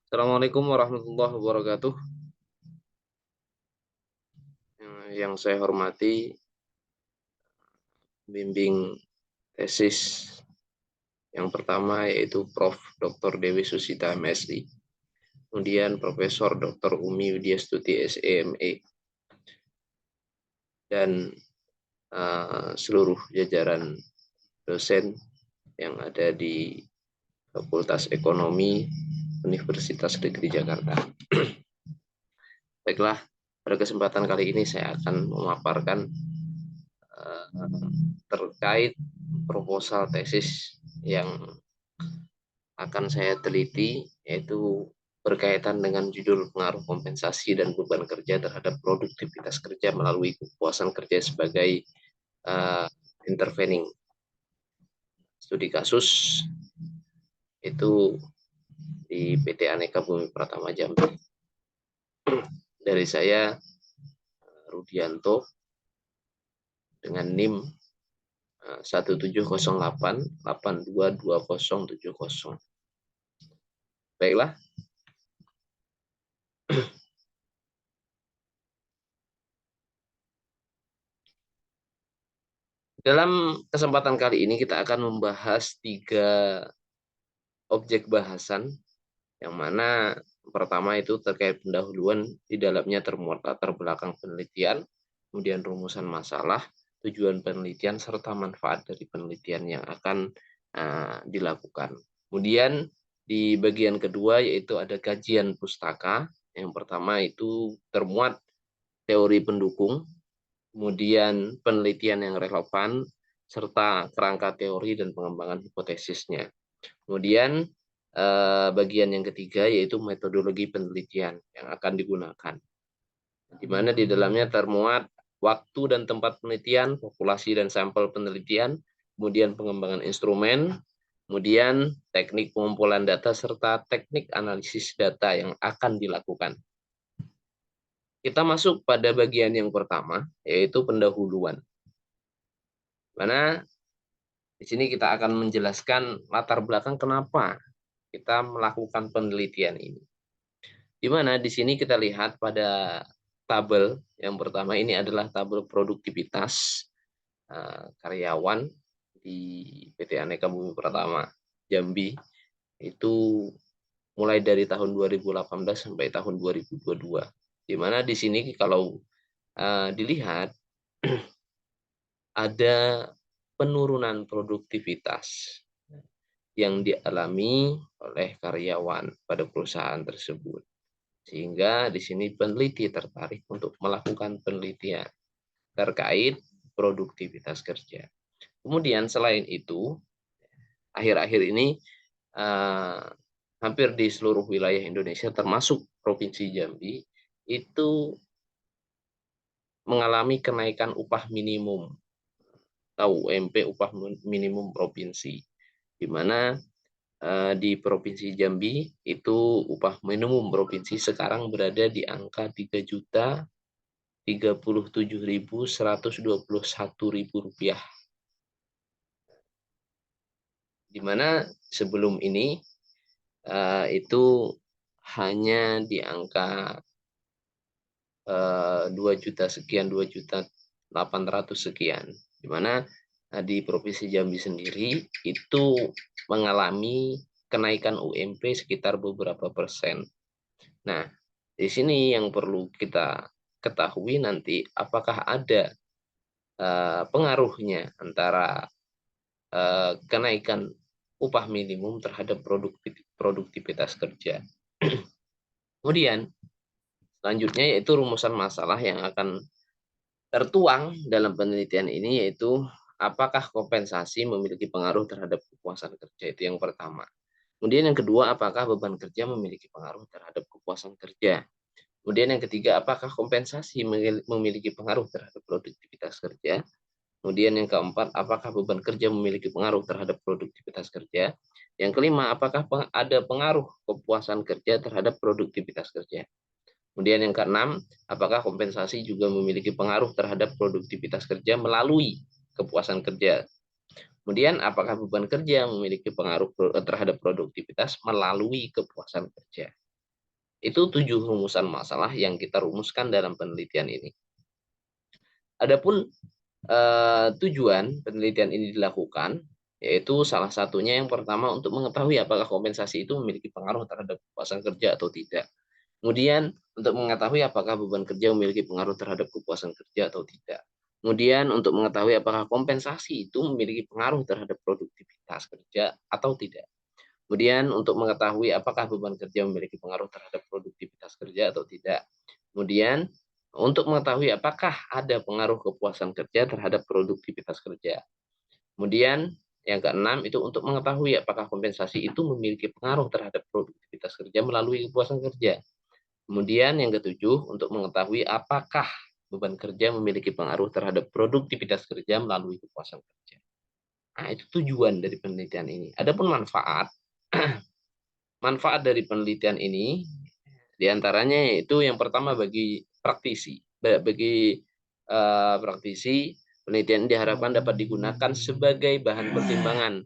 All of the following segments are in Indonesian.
Assalamualaikum warahmatullahi wabarakatuh. Yang saya hormati, bimbing tesis yang pertama yaitu Prof. Dr. Dewi Susita MSI, kemudian Profesor Dr. Umi Widyastuti SEME, dan seluruh jajaran dosen yang ada di Fakultas Ekonomi Universitas Negeri Jakarta. Baiklah, pada kesempatan kali ini saya akan memaparkan terkait proposal tesis yang akan saya teliti, yaitu berkaitan dengan judul pengaruh kompensasi dan beban kerja terhadap produktivitas kerja melalui kepuasan kerja sebagai intervening. Studi kasus itu di PT Aneka Bumi Pratama Jambi. Dari saya, Rudianto, dengan NIM 1708822070. Baiklah, dalam kesempatan kali ini kita akan membahas 3 objek bahasan, yang mana pertama itu terkait pendahuluan, di dalamnya termuat latar belakang penelitian, kemudian rumusan masalah, tujuan penelitian, serta manfaat dari penelitian yang akan dilakukan. Kemudian di bagian kedua yaitu ada kajian pustaka. Yang pertama itu termuat teori pendukung, kemudian penelitian yang relevan, serta kerangka teori dan pengembangan hipotesisnya. Kemudian bagian yang ketiga yaitu metodologi penelitian yang akan digunakan, di mana di dalamnya termuat waktu dan tempat penelitian, populasi dan sampel penelitian, kemudian pengembangan instrumen, kemudian teknik pengumpulan data, serta teknik analisis data yang akan dilakukan. Kita masuk pada bagian yang pertama, yaitu pendahuluan. Mana di sini kita akan menjelaskan latar belakang kenapa kita melakukan penelitian ini. Di mana di sini kita lihat pada tabel yang pertama ini adalah tabel produktivitas karyawan di PT Aneka Bumi Pratama Jambi, itu mulai dari tahun 2018 sampai tahun 2022. Di mana di sini kalau dilihat ada penurunan produktivitas yang dialami oleh karyawan pada perusahaan tersebut. Sehingga di sini peneliti tertarik untuk melakukan penelitian terkait produktivitas kerja. Kemudian selain itu, akhir-akhir ini hampir di seluruh wilayah Indonesia termasuk Provinsi Jambi itu mengalami kenaikan upah minimum atau UMP, upah minimum provinsi, di mana di Provinsi Jambi itu upah minimum provinsi sekarang berada di angka 3.037.121 rupiah, di mana sebelum ini itu hanya di angka 2 juta sekian, 2.800.000 sekian, di mana di Provinsi Jambi sendiri itu mengalami kenaikan UMP sekitar beberapa persen. Nah, di sini yang perlu kita ketahui nanti, apakah ada pengaruhnya antara kenaikan upah minimum terhadap produktivitas kerja. Kemudian selanjutnya yaitu rumusan masalah yang akan tertuang dalam penelitian ini, yaitu apakah kompensasi memiliki pengaruh terhadap kepuasan kerja, itu yang pertama. Kemudian yang kedua, apakah beban kerja memiliki pengaruh terhadap kepuasan kerja. Kemudian yang ketiga, apakah kompensasi memiliki pengaruh terhadap produktivitas kerja. Kemudian yang keempat, apakah beban kerja memiliki pengaruh terhadap produktivitas kerja. Yang kelima, apakah ada pengaruh kepuasan kerja terhadap produktivitas kerja. Kemudian yang keenam, apakah kompensasi juga memiliki pengaruh terhadap produktivitas kerja melalui kepuasan kerja. Kemudian apakah beban kerja memiliki pengaruh terhadap produktivitas melalui kepuasan kerja. Itu 7 rumusan masalah yang kita rumuskan dalam penelitian ini. Adapun tujuan penelitian ini dilakukan, yaitu salah satunya yang pertama untuk mengetahui apakah kompensasi itu memiliki pengaruh terhadap kepuasan kerja atau tidak. Kemudian untuk mengetahui apakah beban kerja memiliki pengaruh terhadap kepuasan kerja atau tidak. Kemudian untuk mengetahui apakah kompensasi itu memiliki pengaruh terhadap produktivitas kerja atau tidak. Kemudian untuk mengetahui apakah beban kerja memiliki pengaruh terhadap produktivitas kerja atau tidak. Kemudian untuk mengetahui apakah ada pengaruh kepuasan kerja terhadap produktivitas kerja. Kemudian yang keenam itu untuk mengetahui apakah kompensasi itu memiliki pengaruh terhadap produktivitas kerja melalui kepuasan kerja. Kemudian yang ketujuh untuk mengetahui apakah beban kerja memiliki pengaruh terhadap produktivitas kerja melalui kepuasan kerja. Nah, itu tujuan dari penelitian ini. Adapun manfaat, manfaat dari penelitian ini diantaranya yaitu yang pertama bagi praktisi. Praktisi, penelitian diharapkan dapat digunakan sebagai bahan pertimbangan,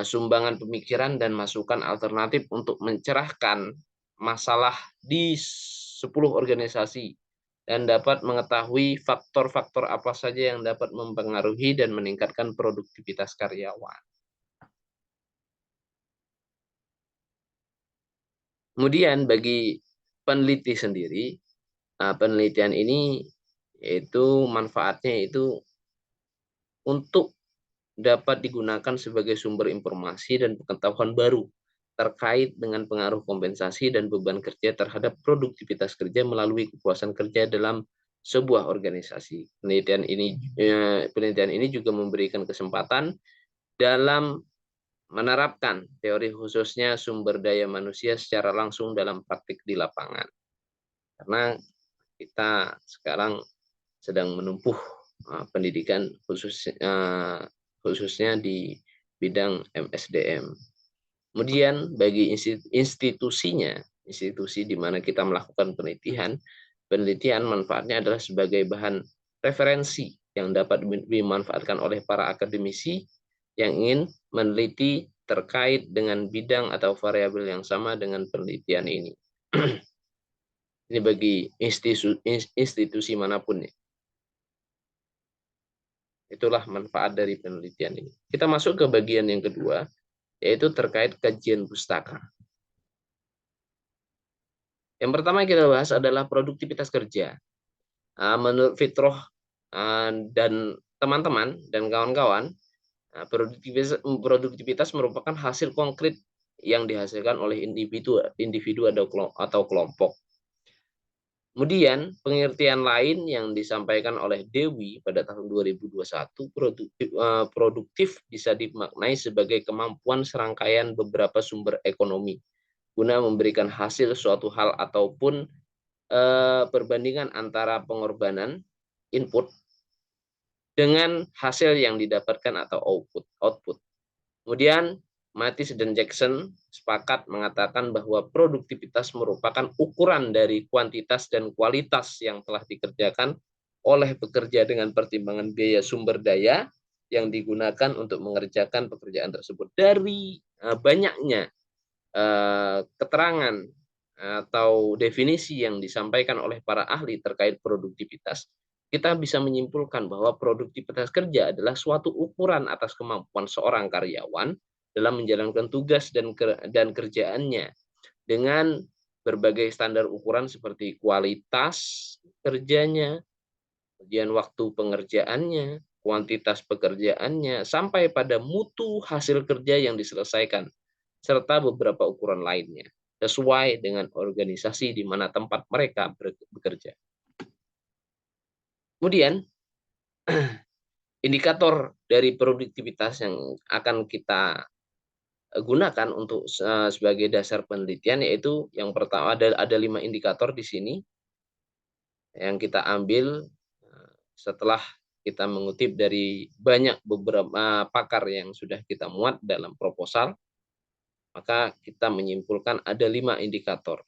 sumbangan pemikiran dan masukan alternatif untuk mencerahkan masalah di 10 organisasi dan dapat mengetahui faktor-faktor apa saja yang dapat mempengaruhi dan meningkatkan produktivitas karyawan. Kemudian bagi peneliti sendiri, penelitian ini yaitu manfaatnya itu untuk dapat digunakan sebagai sumber informasi dan pengetahuan baru terkait dengan pengaruh kompensasi dan beban kerja terhadap produktivitas kerja melalui kepuasan kerja dalam sebuah organisasi. Penelitian ini juga memberikan kesempatan dalam menerapkan teori khususnya sumber daya manusia secara langsung dalam praktik di lapangan. Karena kita sekarang sedang menempuh pendidikan khususnya di bidang MSDM. Kemudian bagi institusinya, institusi di mana kita melakukan penelitian manfaatnya adalah sebagai bahan referensi yang dapat dimanfaatkan oleh para akademisi yang ingin meneliti terkait dengan bidang atau variabel yang sama dengan penelitian ini. Ini bagi institusi manapun ya. Itulah manfaat dari penelitian ini. Kita masuk ke bagian yang kedua, yaitu terkait kajian pustaka. Yang pertama yang kita bahas adalah produktivitas kerja. Menurut Fitroh dan teman-teman dan kawan-kawan, produktivitas merupakan hasil konkret yang dihasilkan oleh individu atau kelompok. Kemudian pengertian lain yang disampaikan oleh Dewi pada tahun 2021, produktif bisa dimaknai sebagai kemampuan serangkaian beberapa sumber ekonomi guna memberikan hasil suatu hal ataupun perbandingan antara pengorbanan input dengan hasil yang didapatkan atau output. Kemudian Mattis dan Jackson sepakat mengatakan bahwa produktivitas merupakan ukuran dari kuantitas dan kualitas yang telah dikerjakan oleh pekerja dengan pertimbangan biaya sumber daya yang digunakan untuk mengerjakan pekerjaan tersebut. Dari banyaknya keterangan atau definisi yang disampaikan oleh para ahli terkait produktivitas, kita bisa menyimpulkan bahwa produktivitas kerja adalah suatu ukuran atas kemampuan seorang karyawan dalam menjalankan tugas dan kerjaannya dengan berbagai standar ukuran seperti kualitas kerjanya, kemudian waktu pengerjaannya, kuantitas pekerjaannya, sampai pada mutu hasil kerja yang diselesaikan, serta beberapa ukuran lainnya, sesuai dengan organisasi di mana tempat mereka bekerja. Kemudian, indikator dari produktivitas yang akan kita gunakan untuk sebagai dasar penelitian, yaitu yang pertama ada 5 indikator di sini yang kita ambil setelah kita mengutip dari banyak beberapa pakar yang sudah kita muat dalam proposal, maka kita menyimpulkan ada 5 indikator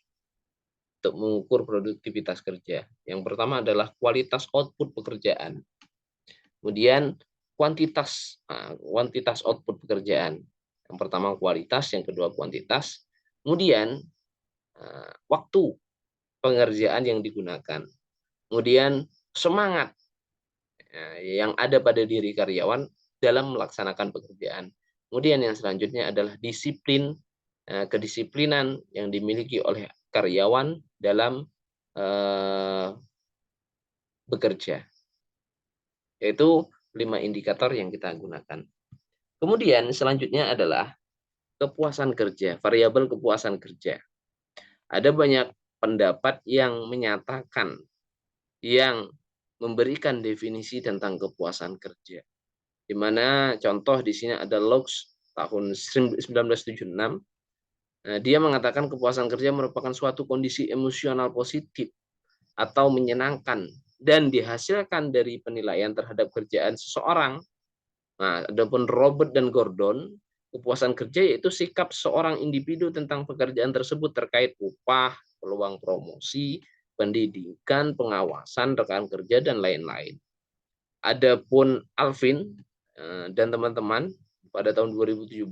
untuk mengukur produktivitas kerja. Yang pertama adalah kualitas output pekerjaan. Kemudian kuantitas output pekerjaan. Yang pertama kualitas, yang kedua kuantitas. Kemudian waktu pengerjaan yang digunakan. Kemudian semangat yang ada pada diri karyawan dalam melaksanakan pekerjaan. Kemudian yang selanjutnya adalah disiplin, kedisiplinan yang dimiliki oleh karyawan dalam bekerja. Yaitu 5 indikator yang kita gunakan. Kemudian selanjutnya adalah kepuasan kerja, variabel kepuasan kerja. Ada banyak pendapat yang menyatakan, yang memberikan definisi tentang kepuasan kerja. Di mana contoh di sini ada Locke tahun 1976. Dia mengatakan kepuasan kerja merupakan suatu kondisi emosional positif atau menyenangkan dan dihasilkan dari penilaian terhadap kerjaan seseorang. Nah, adapun Robert dan Gordon, kepuasan kerja yaitu sikap seorang individu tentang pekerjaan tersebut terkait upah, peluang promosi, pendidikan, pengawasan, rekan kerja, dan lain-lain. Adapun Alvin dan teman-teman pada tahun 2017,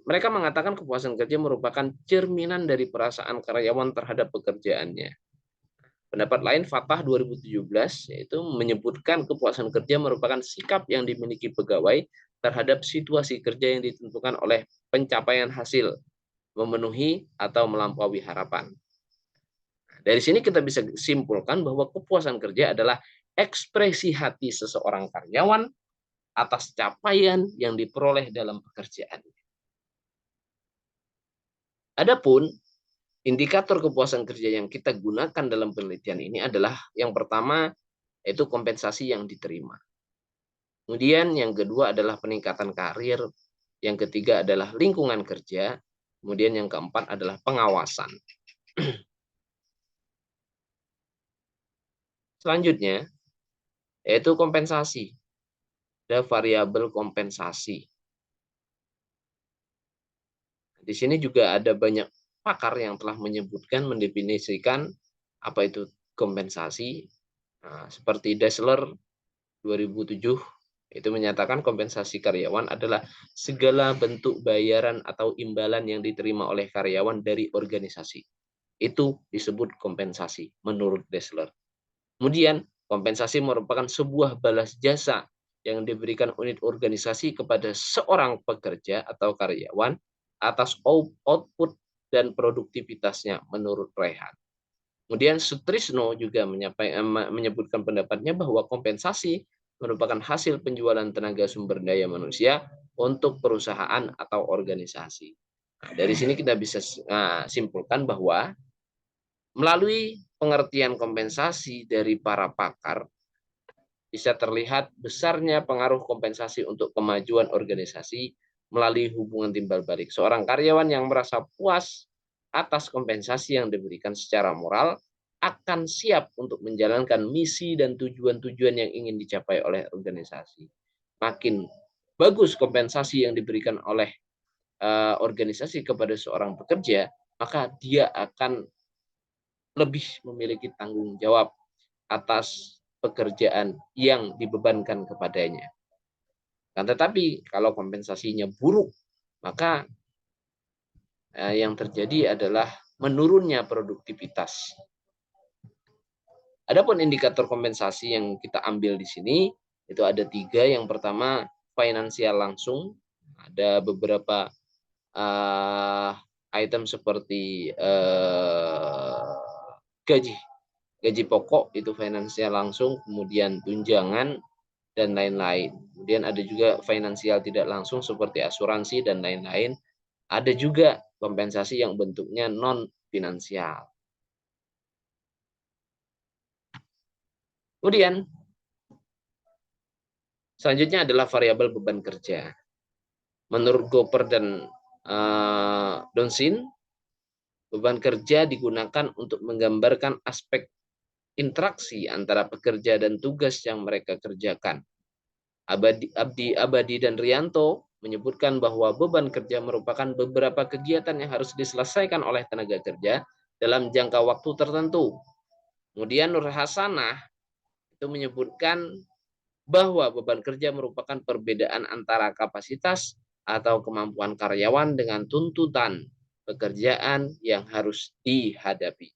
mereka mengatakan kepuasan kerja merupakan cerminan dari perasaan karyawan terhadap pekerjaannya. Pendapat lain Fatah 2017 yaitu menyebutkan kepuasan kerja merupakan sikap yang dimiliki pegawai terhadap situasi kerja yang ditentukan oleh pencapaian hasil, memenuhi atau melampaui harapan. Dari sini kita bisa simpulkan bahwa kepuasan kerja adalah ekspresi hati seseorang karyawan atas capaian yang diperoleh dalam pekerjaan. Adapun indikator kepuasan kerja yang kita gunakan dalam penelitian ini adalah yang pertama yaitu kompensasi yang diterima. Kemudian yang kedua adalah peningkatan karir, yang ketiga adalah lingkungan kerja, kemudian yang keempat adalah pengawasan. Selanjutnya yaitu kompensasi. Ada variabel kompensasi. Di sini juga ada banyak pakar yang telah menyebutkan, mendefinisikan apa itu kompensasi. Nah, seperti Dassler 2007 itu menyatakan kompensasi karyawan adalah segala bentuk bayaran atau imbalan yang diterima oleh karyawan dari organisasi. Itu disebut kompensasi menurut Dassler. Kemudian kompensasi merupakan sebuah balas jasa yang diberikan unit organisasi kepada seorang pekerja atau karyawan atas output dan produktivitasnya menurut Rehan. Kemudian Sutrisno juga menyebutkan pendapatnya bahwa kompensasi merupakan hasil penjualan tenaga sumber daya manusia untuk perusahaan atau organisasi. Nah, dari sini kita bisa simpulkan bahwa melalui pengertian kompensasi dari para pakar, bisa terlihat besarnya pengaruh kompensasi untuk kemajuan organisasi melalui hubungan timbal balik. Seorang karyawan yang merasa puas atas kompensasi yang diberikan secara moral akan siap untuk menjalankan misi dan tujuan-tujuan yang ingin dicapai oleh organisasi. Makin bagus kompensasi yang diberikan oleh organisasi kepada seorang pekerja, maka dia akan lebih memiliki tanggung jawab atas pekerjaan yang dibebankan kepadanya. Kan tetapi kalau kompensasinya buruk, maka yang terjadi adalah menurunnya produktivitas. Adapun indikator kompensasi yang kita ambil di sini itu ada 3. Yang pertama finansial langsung, ada beberapa item seperti gaji pokok itu finansial langsung, kemudian tunjangan dan lain-lain. Kemudian ada juga finansial tidak langsung seperti asuransi dan lain-lain. Ada juga kompensasi yang bentuknya non finansial. Kemudian selanjutnya adalah variabel beban kerja. Menurut Gopper dan Donsin, beban kerja digunakan untuk menggambarkan aspek interaksi antara pekerja dan tugas yang mereka kerjakan. Abadi dan Rianto menyebutkan bahwa beban kerja merupakan beberapa kegiatan yang harus diselesaikan oleh tenaga kerja dalam jangka waktu tertentu. Kemudian Nur Hasanah itu menyebutkan bahwa beban kerja merupakan perbedaan antara kapasitas atau kemampuan karyawan dengan tuntutan pekerjaan yang harus dihadapi.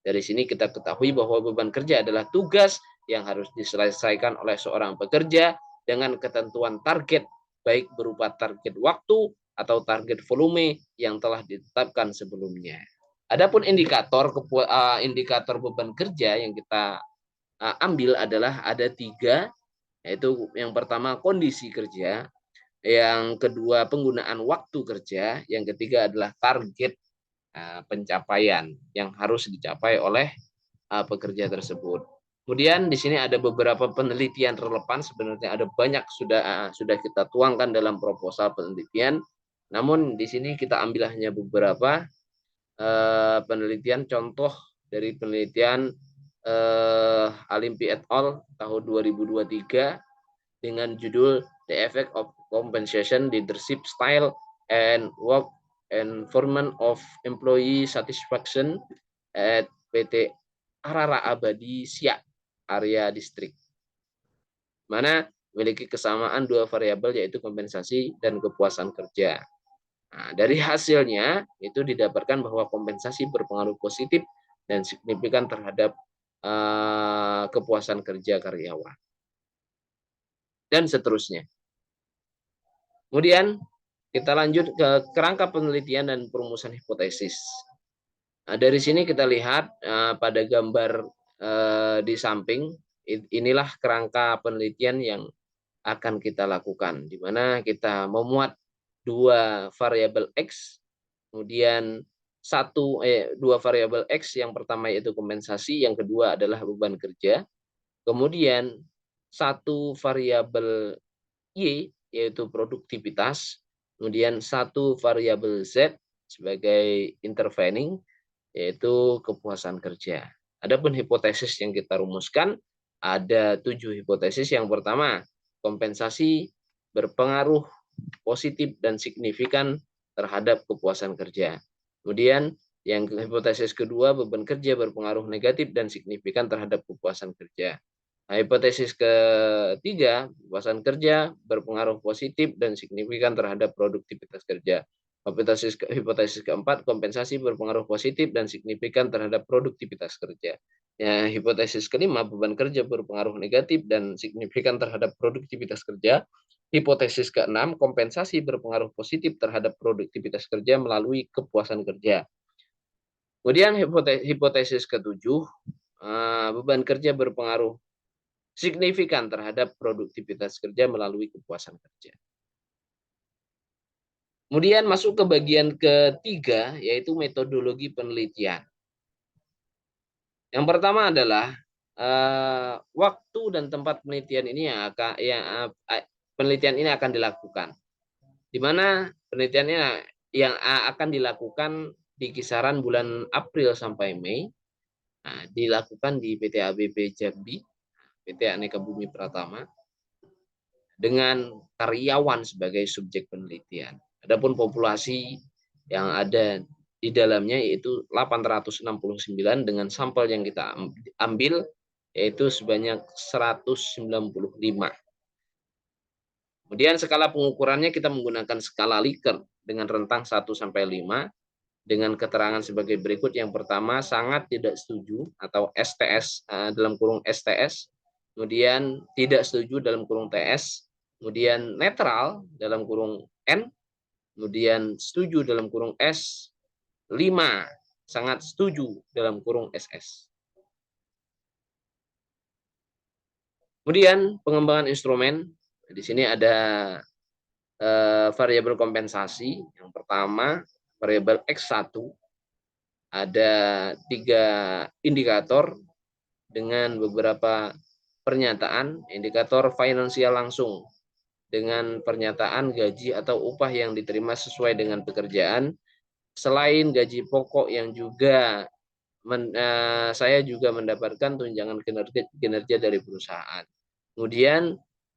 Dari sini kita ketahui bahwa beban kerja adalah tugas yang harus diselesaikan oleh seorang pekerja dengan ketentuan target, baik berupa target waktu atau target volume yang telah ditetapkan sebelumnya. Adapun indikator beban kerja yang kita ambil adalah ada 3, yaitu yang pertama kondisi kerja, yang kedua penggunaan waktu kerja, yang ketiga adalah target pencapaian yang harus dicapai oleh pekerja tersebut. Kemudian di sini ada beberapa penelitian relevan, sebenarnya ada banyak sudah kita tuangkan dalam proposal penelitian. Namun di sini kita ambil hanya beberapa penelitian contoh dari penelitian Alimpi et al. Tahun 2023 dengan judul The Effect of Compensation, Leadership Style, and Work Environment of Employee Satisfaction at PT Arara Abadi Siak Area District, mana memiliki kesamaan 2 variabel yaitu kompensasi dan kepuasan kerja. Nah, dari hasilnya itu didapatkan bahwa kompensasi berpengaruh positif dan signifikan terhadap kepuasan kerja karyawan dan seterusnya. Kemudian kita lanjut ke kerangka penelitian dan perumusan hipotesis. Nah, dari sini kita lihat pada gambar di samping, inilah kerangka penelitian yang akan kita lakukan, di mana kita memuat 2 variabel X, kemudian 2 variabel X, yang pertama yaitu kompensasi, yang kedua adalah beban kerja, kemudian 1 variabel Y yaitu produktivitas, kemudian 1 variabel Z sebagai intervening yaitu kepuasan kerja. Adapun hipotesis yang kita rumuskan ada 7 hipotesis. Yang pertama, kompensasi berpengaruh positif dan signifikan terhadap kepuasan kerja. Kemudian yang hipotesis kedua, beban kerja berpengaruh negatif dan signifikan terhadap kepuasan kerja. Nah, hipotesis ketiga, kepuasan kerja berpengaruh positif dan signifikan terhadap produktivitas kerja. Hipotesis keempat, kompensasi berpengaruh positif dan signifikan terhadap produktivitas kerja. Ya, hipotesis kelima, beban kerja berpengaruh negatif dan signifikan terhadap produktivitas kerja. Hipotesis keenam, kompensasi berpengaruh positif terhadap produktivitas kerja melalui kepuasan kerja. Kemudian hipotesis ketujuh, beban kerja berpengaruh signifikan terhadap produktivitas kerja melalui kepuasan kerja. Kemudian masuk ke bagian ketiga, yaitu metodologi penelitian. Yang pertama adalah waktu dan tempat penelitian ini penelitian ini akan dilakukan. Di mana penelitiannya yang akan dilakukan di kisaran bulan April sampai Mei, dilakukan di PT ABB Jambi, PT Aneka Bumi Pratama, dengan karyawan sebagai subjek penelitian. Adapun populasi yang ada di dalamnya yaitu 869 dengan sampel yang kita ambil yaitu sebanyak 195. Kemudian skala pengukurannya kita menggunakan skala Likert dengan rentang 1 sampai 5 dengan keterangan sebagai berikut. Yang pertama, sangat tidak setuju atau STS dalam kurung STS, kemudian tidak setuju dalam kurung TS, kemudian netral dalam kurung N, kemudian setuju dalam kurung S, 5 sangat setuju dalam kurung SS. Kemudian pengembangan instrumen, di sini ada variabel kompensasi. Yang pertama, variabel X1, ada 3 indikator dengan beberapa pernyataan. Indikator finansial langsung dengan pernyataan gaji atau upah yang diterima sesuai dengan pekerjaan. Selain gaji pokok yang juga saya juga mendapatkan tunjangan kinerja dari perusahaan. Kemudian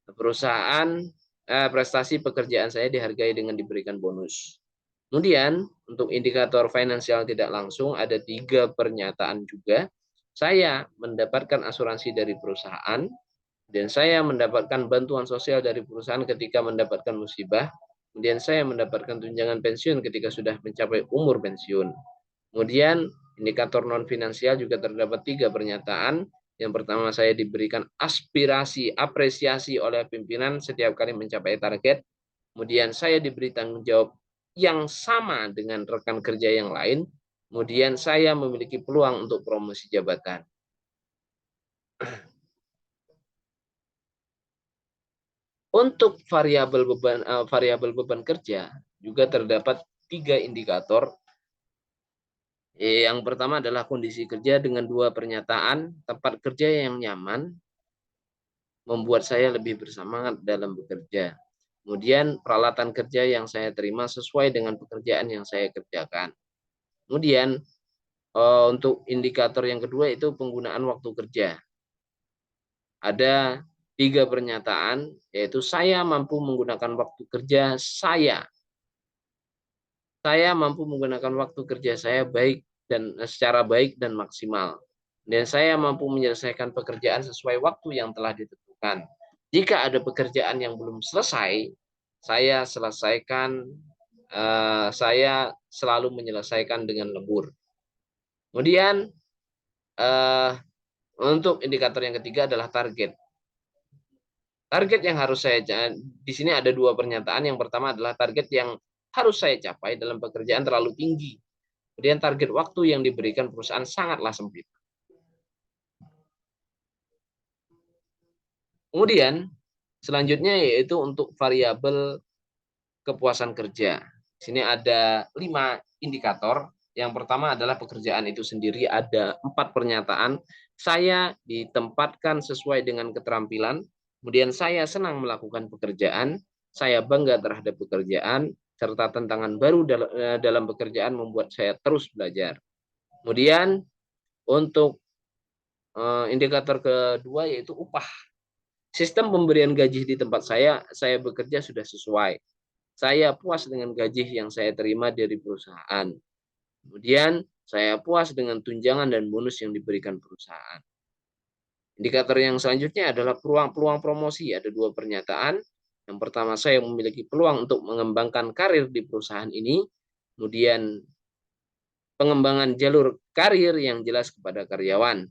perusahaan prestasi pekerjaan saya dihargai dengan diberikan bonus. Kemudian untuk indikator finansial tidak langsung ada 3 pernyataan juga. Saya mendapatkan asuransi dari perusahaan dan saya mendapatkan bantuan sosial dari perusahaan ketika mendapatkan musibah. kemudian saya mendapatkan tunjangan pensiun ketika sudah mencapai umur pensiun. Kemudian indikator non finansial juga terdapat 3 pernyataan. Yang pertama, saya diberikan aspirasi, apresiasi oleh pimpinan setiap kali mencapai target. Kemudian saya diberi tanggung jawab yang sama dengan rekan kerja yang lain. Kemudian saya memiliki peluang untuk promosi jabatan. Untuk variabel beban kerja juga terdapat 3 indikator. Yang pertama adalah kondisi kerja dengan 2 pernyataan, tempat kerja yang nyaman membuat saya lebih bersemangat dalam bekerja. Kemudian peralatan kerja yang saya terima sesuai dengan pekerjaan yang saya kerjakan. Kemudian untuk indikator yang kedua itu penggunaan waktu kerja. Ada 3 pernyataan, yaitu saya mampu menggunakan waktu kerja saya. Saya mampu menggunakan waktu kerja saya secara baik dan maksimal. Dan saya mampu menyelesaikan pekerjaan sesuai waktu yang telah ditentukan. Jika ada pekerjaan yang belum selesai, saya selesaikan, saya selalu menyelesaikan dengan lembur. Kemudian untuk indikator yang ketiga adalah target. Target yang harus di sini ada 2 pernyataan. Yang pertama adalah target yang harus saya capai dalam pekerjaan terlalu tinggi. Kemudian target waktu yang diberikan perusahaan sangatlah sempit. Kemudian selanjutnya yaitu untuk variabel kepuasan kerja. Di sini ada 5 indikator. Yang pertama adalah pekerjaan itu sendiri, ada 4 pernyataan. Saya ditempatkan sesuai dengan keterampilan. Kemudian saya senang melakukan pekerjaan. Saya bangga terhadap pekerjaan. Serta tantangan baru dalam pekerjaan membuat saya terus belajar. Kemudian untuk indikator kedua yaitu upah. Sistem pemberian gaji di tempat saya bekerja sudah sesuai. Saya puas dengan gaji yang saya terima dari perusahaan. Kemudian saya puas dengan tunjangan dan bonus yang diberikan perusahaan. Indikator yang selanjutnya adalah peluang promosi. Ada 2 pernyataan. Yang pertama, saya memiliki peluang untuk mengembangkan karir di perusahaan ini. Kemudian pengembangan jalur karir yang jelas kepada karyawan.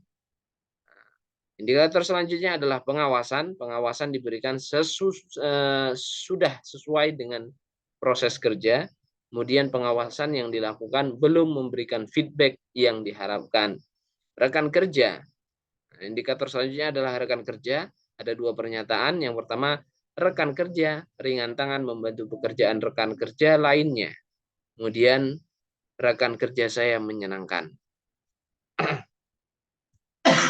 Indikator selanjutnya adalah pengawasan. Pengawasan diberikan sudah sesuai dengan proses kerja. Kemudian pengawasan yang dilakukan belum memberikan feedback yang diharapkan. Rekan kerja. Indikator selanjutnya adalah rekan kerja. Ada 2 pernyataan. Yang pertama, rekan kerja ringan tangan membantu pekerjaan rekan kerja lainnya. Kemudian rekan kerja saya menyenangkan.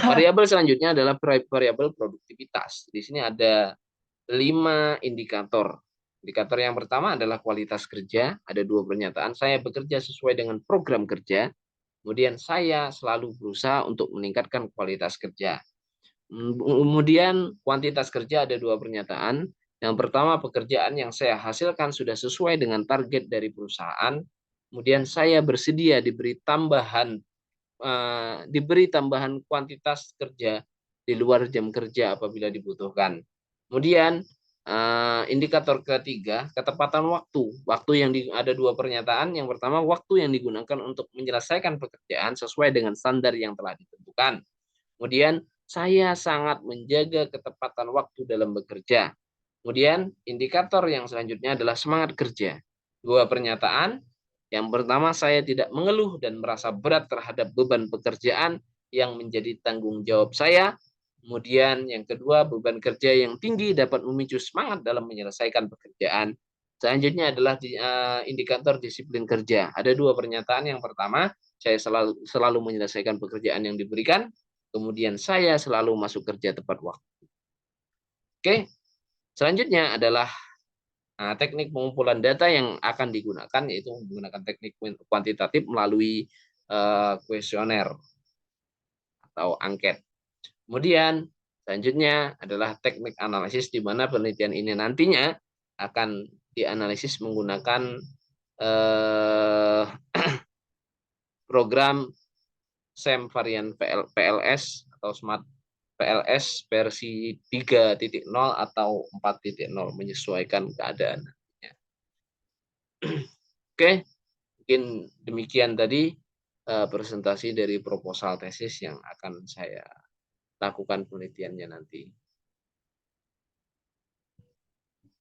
Variabel selanjutnya adalah variabel produktivitas. Di sini ada 5 indikator. Indikator yang pertama adalah kualitas kerja. Ada 2 pernyataan. Saya bekerja sesuai dengan program kerja. Kemudian saya selalu berusaha untuk meningkatkan kualitas kerja. Kemudian kuantitas kerja ada 2 pernyataan. Yang pertama, pekerjaan yang saya hasilkan sudah sesuai dengan target dari perusahaan. Kemudian saya bersedia diberi tambahan kuantitas kerja di luar jam kerja apabila dibutuhkan. Kemudian indikator ketiga, ketepatan waktu. Waktu yang ada 2 pernyataan. Yang pertama, waktu yang digunakan untuk menyelesaikan pekerjaan sesuai dengan standar yang telah ditentukan. Kemudian saya sangat menjaga ketepatan waktu dalam bekerja. Kemudian indikator yang selanjutnya adalah semangat kerja. 2 pernyataan. Yang pertama, saya tidak mengeluh dan merasa berat terhadap beban pekerjaan yang menjadi tanggung jawab saya. Kemudian yang kedua, beban kerja yang tinggi dapat memicu semangat dalam menyelesaikan pekerjaan. Selanjutnya adalah indikator disiplin kerja. Ada 2 pernyataan. Yang pertama, saya selalu menyelesaikan pekerjaan yang diberikan. Kemudian saya selalu masuk kerja tepat waktu. Oke, selanjutnya adalah teknik pengumpulan data yang akan digunakan, yaitu menggunakan teknik kuantitatif melalui kuesioner atau angket. Kemudian selanjutnya adalah teknik analisis, di mana penelitian ini nantinya akan dianalisis menggunakan program SEM varian PLS atau Smart PLS versi 3.0 atau 4.0 menyesuaikan keadaan. Oke, mungkin demikian tadi presentasi dari proposal tesis yang akan saya lakukan penelitiannya nanti.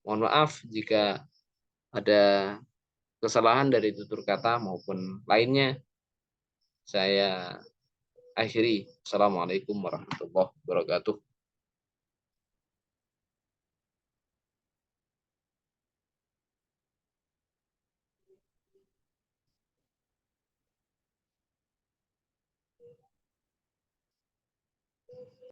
Mohon maaf jika ada kesalahan dari tutur kata maupun lainnya. Saya akhiri. Assalamualaikum warahmatullahi wabarakatuh.